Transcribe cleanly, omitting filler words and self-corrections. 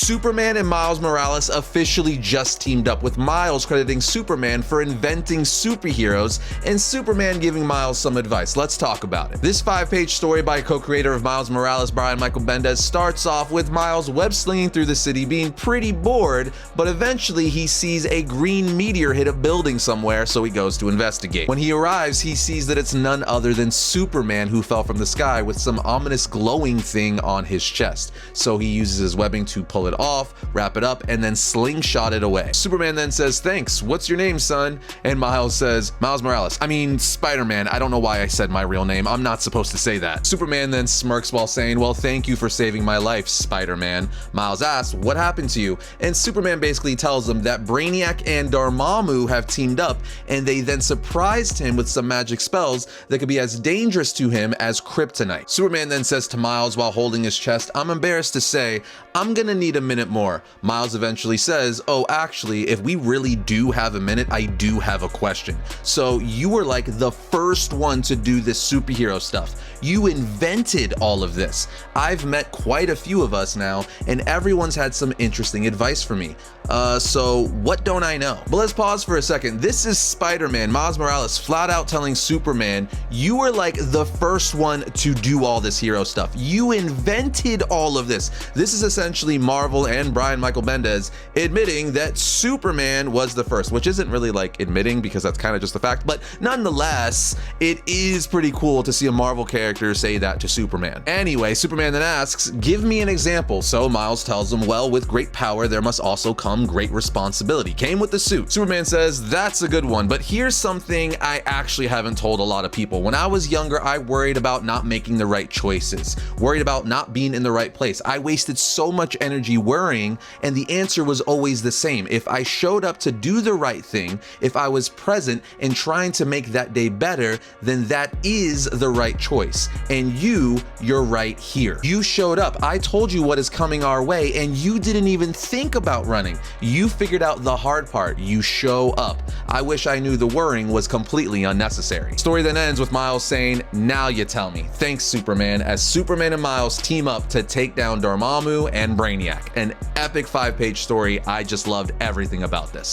Superman and Miles Morales officially just teamed up, with Miles crediting Superman for inventing superheroes and Superman giving Miles some advice. Let's talk about it. This 5-page story by co-creator of Miles Morales, Brian Michael Bendis, starts off with Miles web-slinging through the city, being pretty bored, but eventually he sees a green meteor hit a building somewhere, so he goes to investigate. When he arrives, he sees that it's none other than Superman who fell from the sky with some ominous glowing thing on his chest. So he uses his webbing to pull it off, wrap it up, and then slingshot it away. Superman then says, "Thanks, what's your name, son?" And Miles says, "Miles Morales. I mean, Spider-Man. I don't know why I said my real name. I'm not supposed to say that." Superman then smirks while saying, "Well, thank you for saving my life, Spider-Man." Miles asks, "What happened to you?" And Superman basically tells him that Brainiac and Dormammu have teamed up, and they then surprised him with some magic spells that could be as dangerous to him as kryptonite. Superman then says to Miles while holding his chest, "I'm embarrassed to say, I'm gonna need a minute more." Miles eventually says, "Oh, actually, if we really do have a minute, I do have a question. So you were like the first one to do this superhero stuff. You invented all of this. I've met quite a few of us now, and everyone's had some interesting advice for me. So what don't I know?" But let's pause for a second. This is Spider-Man, Miles Morales, flat out telling Superman, you were like the first one to do all this hero stuff. You invented all of this. This is essentially Marvel and Brian Michael Bendis admitting that Superman was the first, which isn't really like admitting because that's kind of just a fact, but nonetheless, it is pretty cool to see a Marvel character say that to Superman. Anyway, Superman then asks, "Give me an example." So Miles tells him, "Well, with great power, there must also come great responsibility. Came with the suit." Superman says, "That's a good one, but here's something I actually haven't told a lot of people. When I was younger, I worried about not making the right choices, worried about not being in the right place. I wasted so much energy worrying, and the answer was always the same. If I showed up to do the right thing, if I was present and trying to make that day better, then that is the right choice. And you're right here. You showed up. I told you what is coming our way, and you didn't even think about running. You figured out the hard part. You show up. I wish I knew the worrying was completely unnecessary." Story then ends with Miles saying, "Now you tell me. Thanks, Superman," as Superman and Miles team up to take down Dormammu and Brainiac. An epic 5-page story. I just loved everything about this.